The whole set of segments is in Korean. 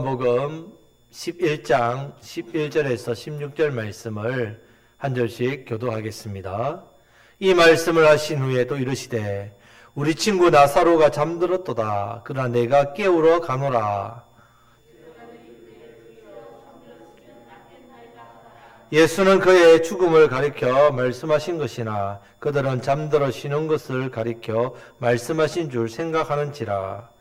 요한복음 11장 11절에서 16절 말씀을 한 절씩 교도하겠습니다. 이 말씀을 하신 후에 또 이르시되 우리 친구 나사로가 잠들었도다. 그러나 내가 깨우러 가노라. 예수는 그의 죽음을 가리켜 말씀하신 것이나 그들은 잠들어 쉬는 것을 가리켜 말씀하신 줄 생각하는지라.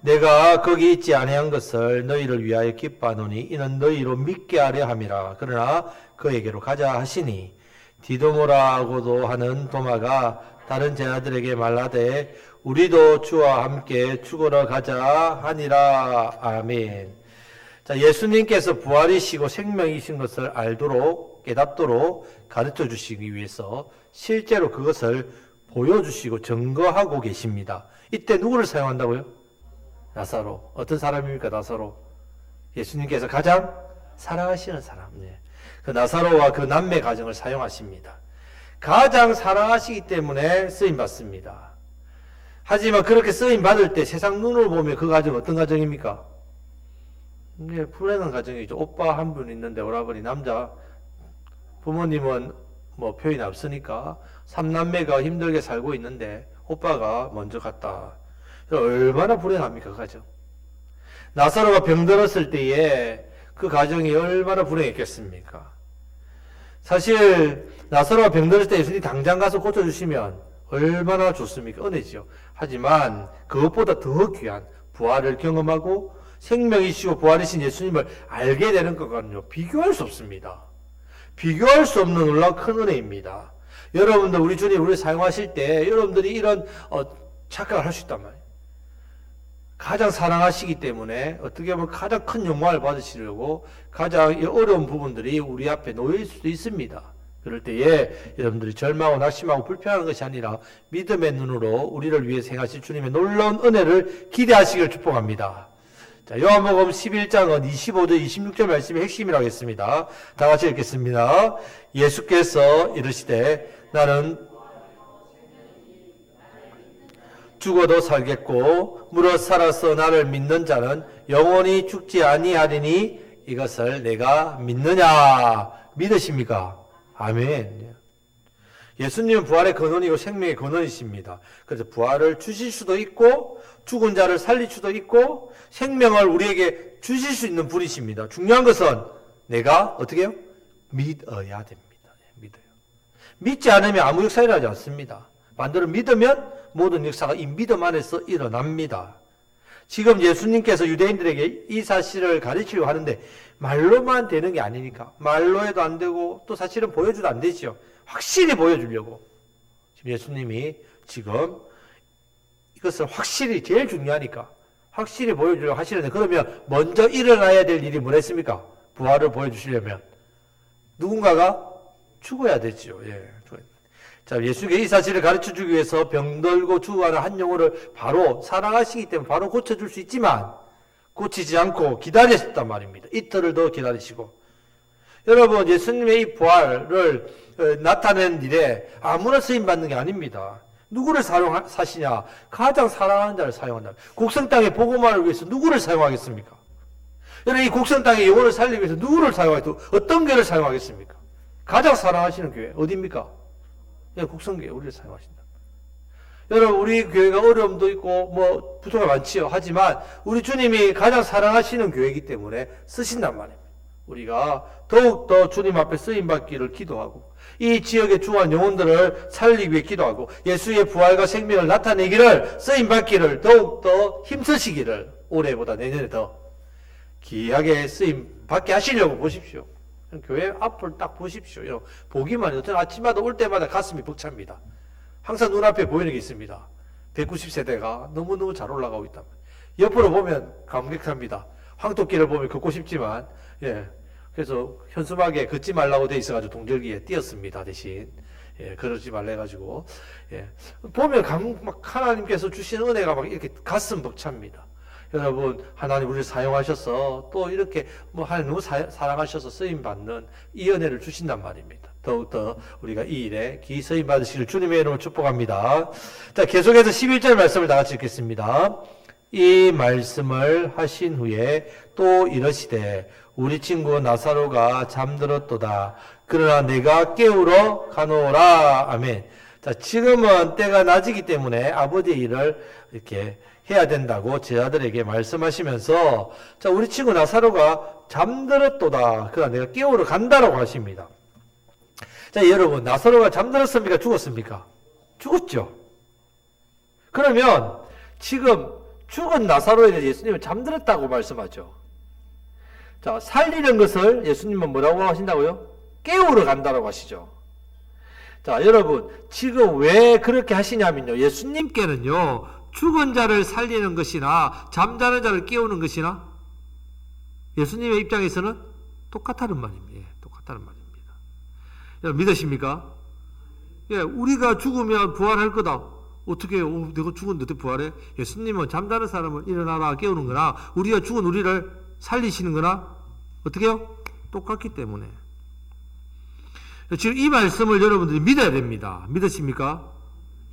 내가 거기 있지 아니한 것을 너희를 위하여 기뻐하노니 이는 너희로 믿게 하려 함이라. 그러나 그에게로 가자 하시니 디도모라고도 하는 도마가 다른 제자들에게 말하되 우리도 주와 함께 죽으러 가자 하니라. 아멘. 자, 예수님께서 부활이시고 생명이신 것을 알도록 깨닫도록 가르쳐 주시기 위해서 실제로 그것을 보여주시고 증거하고 계십니다. 이때 누구를 사용한다고요? 나사로. 어떤 사람입니까? 나사로. 예수님께서 가장 사랑하시는 사람. 그 나사로와 그 남매 가정을 사용하십니다. 가장 사랑하시기 때문에 쓰임받습니다. 하지만 그렇게 쓰임받을 때 세상 눈으로 보면 그 가정 어떤 가정입니까? 불행한 가정이죠. 오빠 한 분 있는데 오라버니 남자, 부모님은 뭐 표현이 없으니까 삼남매가 힘들게 살고 있는데 오빠가 먼저 갔다. 얼마나 불행합니까, 그 가정. 나사로가 병들었을 때에 그 가정이 얼마나 불행했겠습니까? 사실 나사로가 병들었을 때 예수님이 당장 가서 고쳐주시면 얼마나 좋습니까? 은혜죠. 하지만 그것보다 더 귀한 부활을 경험하고 생명이시고 부활이신 예수님을 알게 되는 것과는요, 비교할 수 없습니다. 비교할 수 없는 놀라운 큰 은혜입니다. 여러분들, 우리 주님 우리를 사용하실 때 여러분들이 이런 착각을 할 수 있단 말이에요. 가장 사랑하시기 때문에 어떻게 보면 가장 큰 영광을 받으시려고 가장 어려운 부분들이 우리 앞에 놓일 수도 있습니다. 그럴 때에 여러분들이 절망하고 낙심하고 불평하는 것이 아니라 믿음의 눈으로 우리를 위해 행하실 주님의 놀라운 은혜를 기대하시길 축복합니다. 자, 요한복음 11장은 25절 26절 말씀이 핵심이라고 했습니다. 다 같이 읽겠습니다. 예수께서 이르시되 나는 죽어도 살겠고 무릇 살아서 나를 믿는 자는 영원히 죽지 아니하리니 이것을 내가 믿느냐. 믿으십니까? 아멘. 예수님은 부활의 근원이고 생명의 근원이십니다. 그래서 부활을 주실 수도 있고 죽은 자를 살릴 수도 있고 생명을 우리에게 주실 수 있는 분이십니다. 중요한 것은 내가 어떻게 해요? 믿어야 됩니다. 믿어요. 믿지 않으면 아무 역사 일어나지 않습니다. 반대로 믿으면 모든 역사가 이 믿음 안에서 일어납니다. 지금 예수님께서 유대인들에게 이 사실을 가르치려고 하는데 말로만 되는 게 아니니까 말로 해도 안 되고 또 사실은 보여줘도 안 되죠. 확실히 보여주려고 지금 예수님이 지금 이것을 확실히 제일 중요하니까 확실히 보여주려고 하시는데 그러면 먼저 일어나야 될 일이 뭐랬습니까? 부활을 보여주시려면 누군가가 죽어야 되죠. 예. 자, 예수님께 이 사실을 가르쳐 주기 위해서 병들고 죽어가는 한 영혼을 바로 사랑하시기 때문에 바로 고쳐줄 수 있지만 고치지 않고 기다리셨단 말입니다. 이틀을 더 기다리시고. 여러분, 예수님의 이 부활을 나타낸 일에 아무나 쓰임받는 게 아닙니다. 누구를 사시냐? 가장 사랑하는 자를 사용한다. 곡성 땅의 복음화를 위해서 누구를 사용하겠습니까? 여러분, 이 곡성 땅의 영혼을 살리기 위해서 누구를 사용하겠습니까? 어떤 교회를 사용하겠습니까? 가장 사랑하시는 교회 어디입니까? 곡성교회 우리를 사용하신다. 여러분, 우리 교회가 어려움도 있고 뭐 부족가 많지요. 하지만 우리 주님이 가장 사랑하시는 교회이기 때문에 쓰신단 말입니다. 우리가 더욱더 주님 앞에 쓰임받기를 기도하고 이 지역의 중요한 영혼들을 살리기 위해 기도하고 예수의 부활과 생명을 나타내기를 쓰임받기를 더욱더 힘쓰시기를 올해보다 내년에 더 귀하게 쓰임받게 하시려고 보십시오. 교회 앞을 딱 보십시오. 보기만 해도 저는 아침마다 올 때마다 가슴이 벅찹니다. 항상 눈앞에 보이는 게 있습니다. 190세대가 너무너무 잘 올라가고 있다. 옆으로 보면 감격합니다. 황토길을 보면 걷고 싶지만, 그래서 현수막에 걷지 말라고 돼 있어가지고 동절기에 뛰었습니다. 대신. 그러지 말라 해가지고. 보면 막 하나님께서 주신 은혜가 막 이렇게 가슴 벅찹니다. 여러분, 하나님 우리를 사용하셔서 또 이렇게 뭐 하나님 너무 사랑하셔서 쓰임 받는 이 은혜를 주신단 말입니다. 더욱더 우리가 이 일에 기 쓰임 받으시길 주님의 이름으로 축복합니다. 자, 계속해서 11절 말씀을 다 같이 읽겠습니다. 이 말씀을 하신 후에 또 이러시되 우리 친구 나사로가 잠들었도다. 그러나 내가 깨우러 가노라. 아멘. 자, 지금은 때가 낮이기 때문에 아버지의 일을 이렇게 해야 된다고 제자들에게 말씀하시면서, 자, 우리 친구 나사로가 잠들었도다. 그러나 내가 깨우러 간다라고 하십니다. 자, 여러분, 나사로가 잠들었습니까? 죽었습니까? 죽었죠. 그러면 지금 죽은 나사로에 대해서 예수님은 잠들었다고 말씀하죠. 자, 살리는 것을 예수님은 뭐라고 하신다고요? 깨우러 간다라고 하시죠. 자, 여러분, 지금 왜 그렇게 하시냐면요. 예수님께는요, 죽은 자를 살리는 것이나 잠자는 자를 깨우는 것이나 예수님의 입장에서는 똑같다는 말입니다. 예, 똑같다는 말입니다. 여러분, 믿으십니까? 예, 우리가 죽으면 부활할 거다. 어떻게 해요? 내가 죽었는데 어떻게 부활해? 예수님은 잠자는 사람을 일어나라 깨우는 거나 우리가 죽은 우리를 살리시는 거나 어떻게 해요? 똑같기 때문에. 지금 이 말씀을 여러분들이 믿어야 됩니다. 믿으십니까?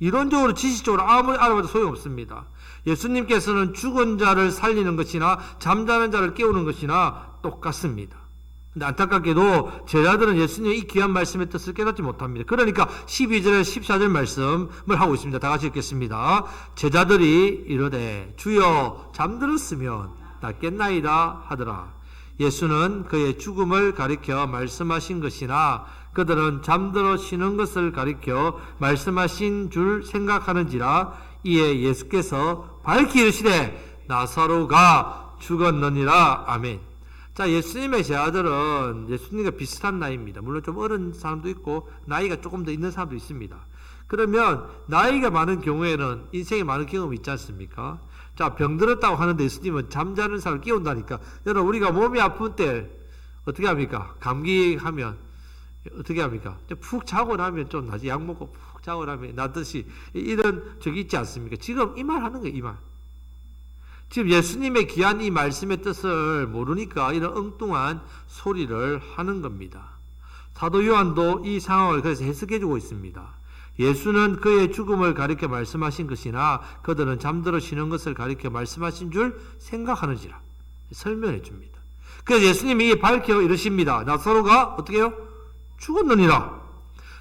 이론적으로 지식적으로 아무리 알아봐도 소용없습니다. 예수님께서는 죽은 자를 살리는 것이나 잠자는 자를 깨우는 것이나 똑같습니다. 근데 안타깝게도 제자들은 예수님의 이 귀한 말씀의 뜻을 깨닫지 못합니다. 그러니까 12절에 14절 말씀을 하고 있습니다. 다 같이 읽겠습니다. 제자들이 이르되 주여 잠들었으면 낫겠나이다 하더라. 예수는 그의 죽음을 가리켜 말씀하신 것이나 그들은 잠들어 쉬는 것을 가리켜 말씀하신 줄 생각하는지라. 이에 예수께서 밝히 이르시되 나사로가 죽었느니라. 아멘. 자, 예수님의 제자들은 예수님과 비슷한 나이입니다. 물론 좀 어린 사람도 있고 나이가 조금 더 있는 사람도 있습니다. 그러면 나이가 많은 경우에는 인생에 많은 경험이 있지 않습니까? 자, 병들었다고 하는데 예수님은 잠자는 사람을 깨운다니까. 여러분, 우리가 몸이 아픈 때 어떻게 합니까? 감기하면 어떻게 합니까? 푹 자고 나면 좀 나지. 약 먹고 푹 자고 나면 나듯이 이런 적이 있지 않습니까? 지금 이 말 하는 거예요, 이 말. 지금 예수님의 귀한 이 말씀의 뜻을 모르니까 이런 엉뚱한 소리를 하는 겁니다. 사도 요한도 이 상황을 그래서 해석해주고 있습니다. 예수는 그의 죽음을 가리켜 말씀하신 것이나 그들은 잠들어 쉬는 것을 가리켜 말씀하신 줄 생각하는지라 설명해 줍니다. 그래서 예수님이 밝혀 이르십니다. 나사로가 어떻게 해요? 죽었느니라.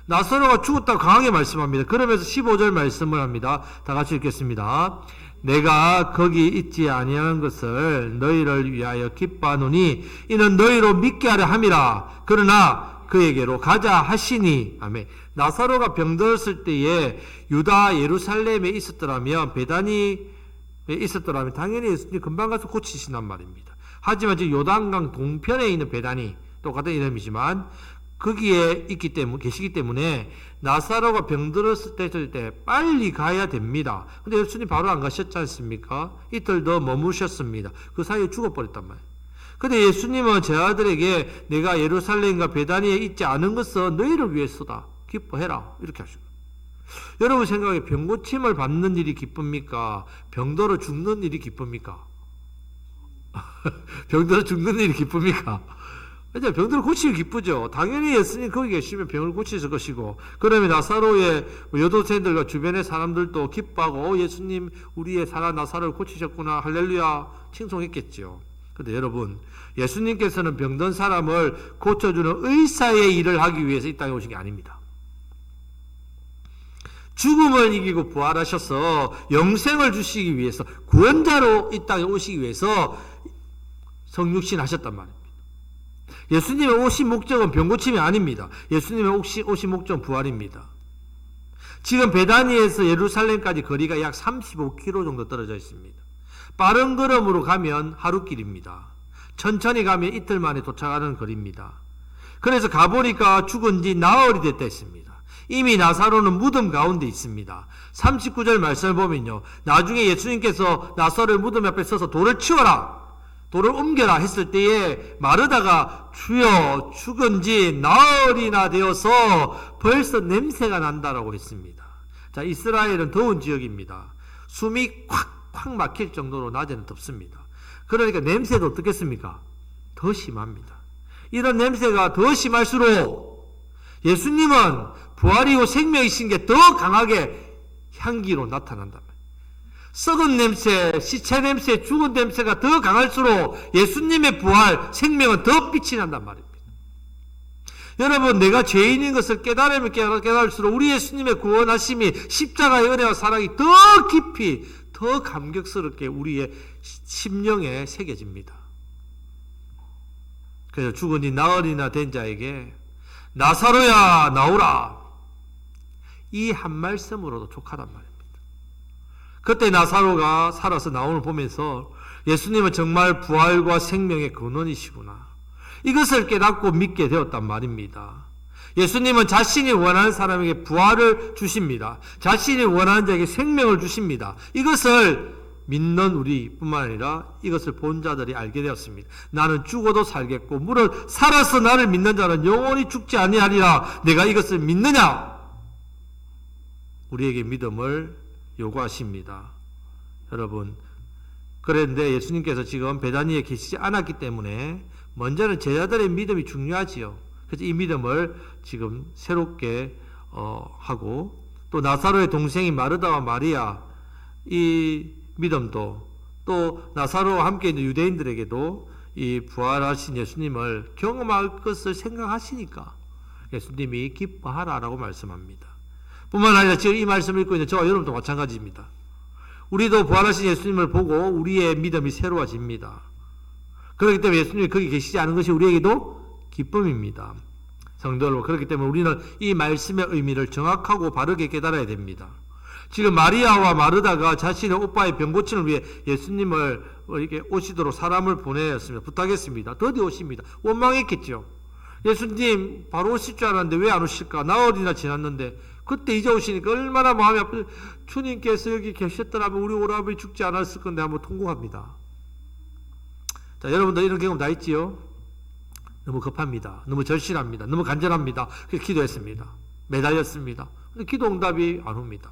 나사로가 죽었다고 강하게 말씀합니다. 그러면서 15절 말씀을 합니다. 다 같이 읽겠습니다. 내가 거기 있지 아니하는 것을 너희를 위하여 기뻐하노니 이는 너희로 믿게 하려 함이라. 그러나 그에게로 가자 하시니. 아멘. 나사로가 병들었을 때에 유다 예루살렘에 있었더라면 베다니에 있었더라면 당연히 예수님 금방 가서 고치신단 말입니다. 하지만 지금 요단강 동편에 있는 베다니 똑같은 이름이지만 거기에 계시기 때문에 나사로가 병들었을 때 빨리 가야 됩니다. 근데 예수님 바로 안 가셨지 않습니까? 이틀 더 머무셨습니다. 그 사이에 죽어버렸단 말이에요. 근데 예수님은 제자들에게 내가 예루살렘과 베다니에 있지 않은 것은 너희를 위해서다. 기뻐해라. 이렇게 하시고. 여러분 생각에 병 고침을 받는 일이 기쁩니까? 병들어 죽는 일이 기쁩니까? 병들어 죽는 일이 기쁩니까? 이제 병들어 고치기 기쁘죠. 당연히 예수님 거기 계시면 병을 고치실 것이고, 그러면 나사로의 여도생들과 주변의 사람들도 기뻐하고 예수님 우리의 사랑 나사로를 고치셨구나 할렐루야 칭송했겠죠. 그런데 여러분, 예수님께서는 병든 사람을 고쳐주는 의사의 일을 하기 위해서 이 땅에 오신 게 아닙니다. 죽음을 이기고 부활하셔서 영생을 주시기 위해서 구원자로 이 땅에 오시기 위해서 성육신 하셨단 말입니다. 예수님의 오신 목적은 병고침이 아닙니다. 예수님의 오신 목적은 부활입니다. 지금 베다니에서 예루살렘까지 거리가 약 35km 정도 떨어져 있습니다. 빠른 걸음으로 가면 하루길입니다. 천천히 가면 이틀 만에 도착하는 거리입니다. 그래서 가보니까 죽은 지 나흘이 됐다 했습니다. 이미 나사로는 무덤 가운데 있습니다. 39절 말씀을 보면요, 나중에 예수님께서 나사로의 무덤 앞에 서서 돌을 치워라, 돌을 옮겨라 했을 때에 마르다가 주여 죽은 지 나흘이나 되어서 벌써 냄새가 난다라고 했습니다. 자, 이스라엘은 더운 지역입니다. 숨이 콱콱 콱 막힐 정도로 낮에는 덥습니다. 그러니까 냄새도 어떻겠습니까? 더 심합니다. 이런 냄새가 더 심할수록 예수님은 부활이고 생명이신 게 더 강하게 향기로 나타난다. 썩은 냄새, 시체 냄새, 죽은 냄새가 더 강할수록 예수님의 부활, 생명은 더 빛이 난단 말입니다. 여러분, 내가 죄인인 것을 깨달으면 깨달을수록 우리 예수님의 구원하심이 십자가의 은혜와 사랑이 더 깊이, 더 감격스럽게 우리의 심령에 새겨집니다. 그래서 죽으니 나으리나 된 자에게 나사로야 나오라, 이 한 말씀으로도 족하단 말입니다. 그때 나사로가 살아서 나오는 보면서 예수님은 정말 부활과 생명의 근원이시구나, 이것을 깨닫고 믿게 되었단 말입니다. 예수님은 자신이 원하는 사람에게 부활을 주십니다. 자신이 원하는 자에게 생명을 주십니다. 이것을 믿는 우리뿐만 아니라 이것을 본 자들이 알게 되었습니다. 나는 죽어도 살겠고 무릇 살아서 나를 믿는 자는 영원히 죽지 아니하리라. 내가 이것을 믿느냐? 우리에게 믿음을 요구하십니다. 여러분, 그런데 예수님께서 지금 베다니에 계시지 않았기 때문에 먼저는 제자들의 믿음이 중요하지요. 그래서 이 믿음을 지금 새롭게 하고, 또 나사로의 동생이 마르다와 마리아, 이 믿음도 또 나사로와 함께 있는 유대인들에게도 이 부활하신 예수님을 경험할 것을 생각하시니까 예수님이 기뻐하라라고 말씀합니다. 뿐만 아니라 지금 이 말씀을 읽고 있는 저와 여러분도 마찬가지입니다. 우리도 부활하신 예수님을 보고 우리의 믿음이 새로워집니다. 그렇기 때문에 예수님이 거기 계시지 않은 것이 우리에게도 기쁨입니다. 성도 여러분, 그렇기 때문에 우리는 이 말씀의 의미를 정확하고 바르게 깨달아야 됩니다. 지금 마리아와 마르다가 자신의 오빠의 병 고침을 위해 예수님을 이렇게 오시도록 사람을 보내었습니다. 부탁했습니다. 드디어 오십니다. 원망했겠죠. 예수님 바로 오실 줄 알았는데 왜 안 오실까? 나흘이나 지났는데 그때 이제 오시니까 얼마나 마음이 아프죠. 주님께서 여기 계셨더라면 우리 오라버니 죽지 않았을 건데 한번 통곡합니다. 자, 여러분들 이런 경험 다 있지요? 너무 급합니다. 너무 절실합니다. 너무 간절합니다. 그래서 기도했습니다. 매달렸습니다. 근데 기도 응답이 안 옵니다.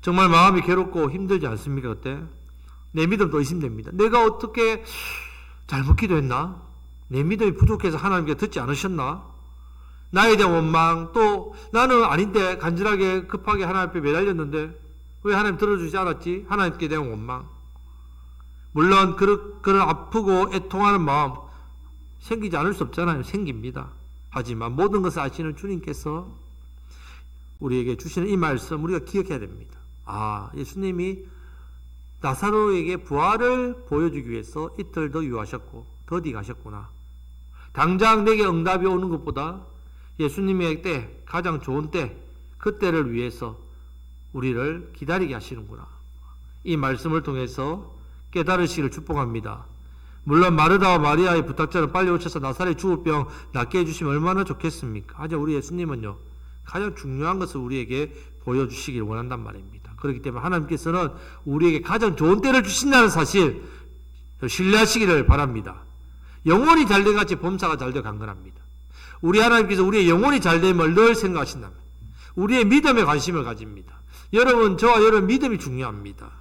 정말 마음이 괴롭고 힘들지 않습니까? 그때 내 믿음도 의심됩니다. 내가 어떻게 잘못 기도했나? 내 믿음이 부족해서 하나님께 듣지 않으셨나? 나에 대한 원망, 또 나는 아닌데 간절하게 급하게 하나님 앞에 매달렸는데 왜 하나님 들어주지 않았지? 하나님께 대한 원망. 물론 그런 아프고 애통하는 마음 생기지 않을 수 없잖아요. 생깁니다. 하지만 모든 것을 아시는 주님께서 우리에게 주시는 이 말씀 우리가 기억해야 됩니다. 아, 예수님이 나사로에게 부활을 보여주기 위해서 이틀 더 유하셨고 더디 가셨구나. 당장 내게 응답이 오는 것보다 예수님의 때, 가장 좋은 때, 그때를 위해서 우리를 기다리게 하시는구나. 이 말씀을 통해서 깨달으시기를 축복합니다. 물론 마르다와 마리아의 부탁자는 빨리 오셔서 나사렛 죽을 병 낫게 해주시면 얼마나 좋겠습니까? 하지만 우리 예수님은요, 가장 중요한 것을 우리에게 보여주시길 원한단 말입니다. 그렇기 때문에 하나님께서는 우리에게 가장 좋은 때를 주신다는 사실 신뢰하시기를 바랍니다. 영혼이 잘된 같이 범사가 잘되어 강건합니다. 우리 하나님께서 우리의 영혼이 잘됨을 늘 생각하신다면 우리의 믿음에 관심을 가집니다. 여러분, 저와 여러분 믿음이 중요합니다.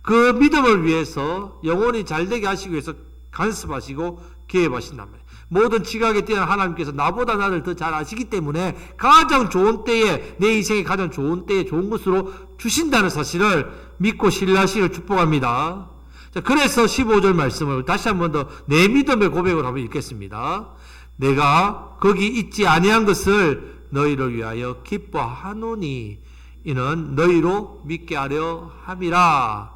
그 믿음을 위해서 영혼이 잘되게 하시기 위해서 간섭하시고 개입하신다면 모든 지각에 뛰어난 하나님께서 나보다 나를 더 잘 아시기 때문에 가장 좋은 때에, 내 인생의 가장 좋은 때에 좋은 것으로 주신다는 사실을 믿고 신뢰하시기를 축복합니다. 자, 그래서 15절 말씀을 다시 한 번 더 내 믿음의 고백을 한번 읽겠습니다. 내가 거기 있지 아니한 것을 너희를 위하여 기뻐하노니 이는 너희로 믿게 하려 함이라.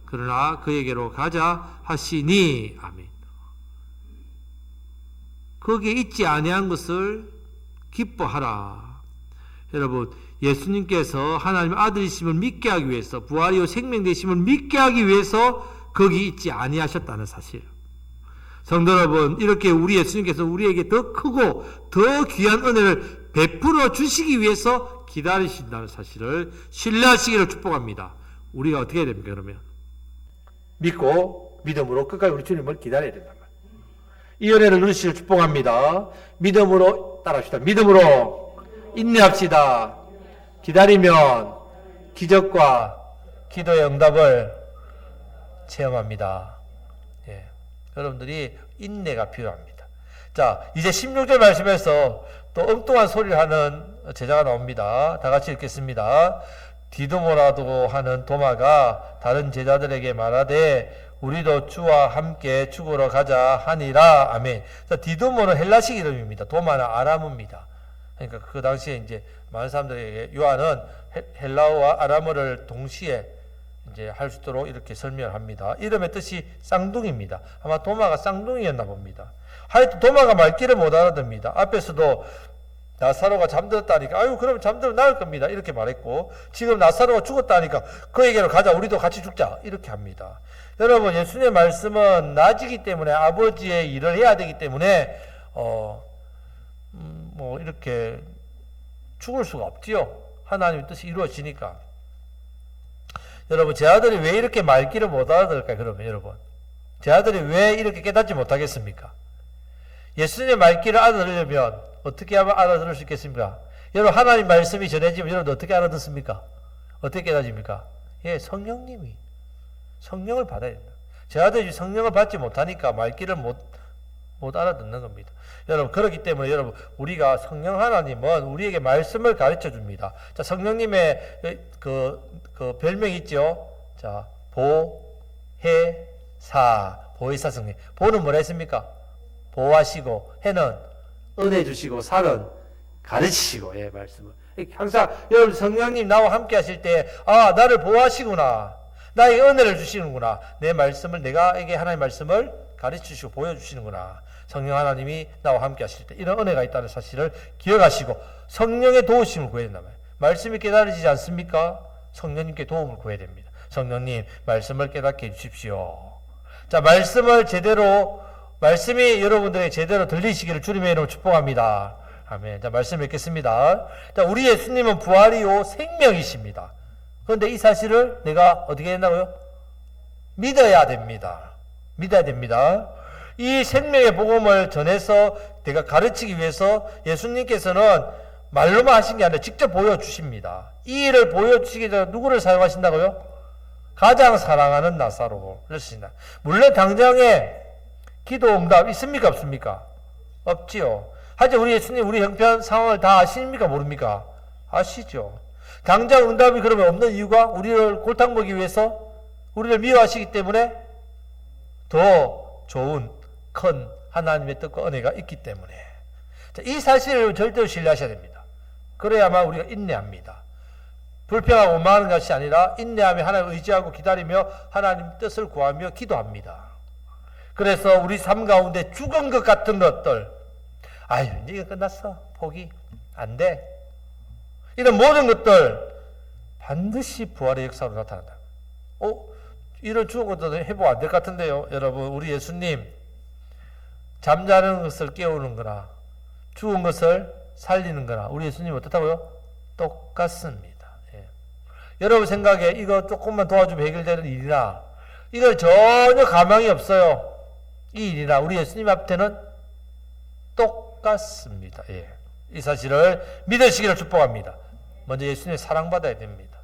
그러나 그에게로 가자 하시니. 아멘. 거기에 있지 아니한 것을 기뻐하라. 여러분, 예수님께서 하나님의 아들이심을 믿게 하기 위해서, 부활이요 생명 되심을 믿게 하기 위해서 거기 있지 아니하셨다는 사실. 성도 여러분, 이렇게 우리 예수님께서 우리에게 더 크고 더 귀한 은혜를 베풀어 주시기 위해서 기다리신다는 사실을 신뢰하시기를 축복합니다. 우리가 어떻게 해야 됩니까, 그러면? 믿고 믿음으로 끝까지 우리 주님을 기다려야 된단 말이에요. 이 은혜를 누리시기를 축복합니다. 믿음으로 따라합시다. 믿음으로 인내합시다. 기다리면 기적과 기도의 응답을 체험합니다. 예. 여러분들이 인내가 필요합니다. 자, 이제 16절 말씀에서 또 엉뚱한 소리를 하는 제자가 나옵니다. 다 같이 읽겠습니다. 디도모라고 하는 도마가 다른 제자들에게 말하되 우리도 주와 함께 죽으러 가자 하니라. 아멘. 자, 디도모는 헬라식 이름입니다. 도마는 아람어입니다. 그러니까 그 당시에 이제 많은 사람들에게 요한은 헬라어와 아람어를 동시에 이제 할 수 있도록 이렇게 설명을 합니다. 이름의 뜻이 쌍둥이입니다. 아마 도마가 쌍둥이였나 봅니다. 하여튼 도마가 말귀를 못 알아듣습니다. 앞에서도 나사로가 잠들었다니까 아유 그러면 잠들면 나을 겁니다 이렇게 말했고, 지금 나사로가 죽었다니까 그에게로 가자 우리도 같이 죽자 이렇게 합니다. 여러분, 예수님의 말씀은 낮이기 때문에 아버지의 일을 해야 되기 때문에 뭐 이렇게 죽을 수가 없지요. 하나님의 뜻이 이루어지니까. 여러분, 제 아들이 왜 이렇게 말귀를 못 알아들을까요? 그러면 여러분, 제 아들이 왜 이렇게 깨닫지 못하겠습니까? 예수님의 말귀를 알아들으려면 어떻게 하면 알아들을 수 있겠습니까? 여러분, 하나님 말씀이 전해지면 여러분 어떻게 알아듣습니까? 어떻게 깨닫습니까? 예, 성령님이. 성령을 받아야 된다. 제 아들이 성령을 받지 못하니까 말귀를 못 알아듣는 겁니다. 여러분, 그렇기 때문에 여러분, 우리가 성령 하나님은 우리에게 말씀을 가르쳐 줍니다. 자, 성령님의 그 별명이 있죠? 자, 보혜사 성령. 보는 뭐라 했습니까? 보호하시고, 해는 은혜 주시고, 사는 가르치시고, 예, 말씀을. 항상 여러분, 성령님 나와 함께 하실 때, 아, 나를 보호하시구나. 나에게 은혜를 주시는구나. 내 말씀을, 내가에게 하나님의 말씀을 가르쳐 주시고 보여주시는구나. 성령 하나님이 나와 함께 하실 때 이런 은혜가 있다는 사실을 기억하시고 성령의 도우심을 구해야 된단 말이에요. 말씀이 깨달아지지 않습니까? 성령님께 도움을 구해야 됩니다. 성령님, 말씀을 깨닫게 해주십시오. 자, 말씀이 여러분들에게 제대로 들리시기를 주님의 이름으로 축복합니다. 아멘. 자, 말씀 읽겠습니다. 자, 우리 예수님은 부활이요 생명이십니다. 그런데 이 사실을 내가 어떻게 된다고요? 믿어야 됩니다. 믿어야 됩니다. 이 생명의 복음을 전해서 내가 가르치기 위해서 예수님께서는 말로만 하신 게 아니라 직접 보여주십니다. 이 일을 보여주시기 전에 누구를 사용하신다고요? 가장 사랑하는 나사로를 쓰신다. 물론 당장에 기도 응답 있습니까? 없습니까? 없지요. 하지만 우리 예수님 우리 형편 상황을 다 아십니까? 모릅니까? 아시죠. 당장 응답이 그러면 없는 이유가 우리를 골탕 먹기 위해서 우리를 미워하시기 때문에 더 좋은 큰 하나님의 뜻과 은혜가 있기 때문에. 자, 이 사실을 절대로 신뢰하셔야 됩니다. 그래야만 우리가 인내합니다. 불평하고 원망하는 것이 아니라 인내하며 하나님을 의지하고 기다리며 하나님 뜻을 구하며 기도합니다. 그래서 우리 삶 가운데 죽은 것 같은 것들, 아유 이제 이거 끝났어, 포기 안 돼, 이런 모든 것들 반드시 부활의 역사로 나타난다. 이런 죽은 것도 회복 안 될 것 같은데요. 여러분, 우리 예수님 잠자는 것을 깨우는 거나 죽은 것을 살리는 거나 우리 예수님 어떻다고요? 똑같습니다. 예. 여러분 생각에 이거 조금만 도와주면 해결되는 일이나 이거 전혀 가망이 없어요. 이 일이나 우리 예수님 앞에는 똑같습니다. 예. 이 사실을 믿으시기를 축복합니다. 먼저 예수님 사랑받아야 됩니다.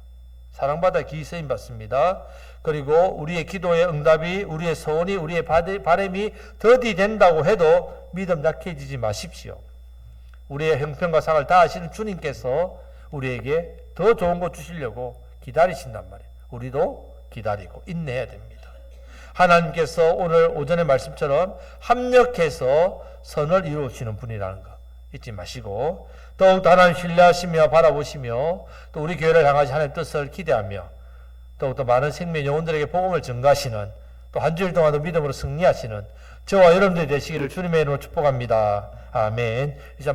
사랑받아 기세임 받습니다. 그리고 우리의 기도의 응답이, 우리의 소원이, 우리의 바람이 더디 된다고 해도 믿음 약해지지 마십시오. 우리의 형편과 상을 다 아시는 주님께서 우리에게 더 좋은 거 주시려고 기다리신단 말이에요. 우리도 기다리고 인내해야 됩니다. 하나님께서 오늘 오전의 말씀처럼 합력해서 선을 이루시는 분이라는 거 잊지 마시고, 더욱 하나님 신뢰하시며 바라보시며 또 우리 교회를 향하신 하나님의 뜻을 기대하며 더욱더 많은 생명 영혼들에게 복음을 전가하시는, 또 한 주일 동안도 믿음으로 승리하시는 저와 여러분들이 되시기를 주님의 이름으로 축복합니다. 아멘.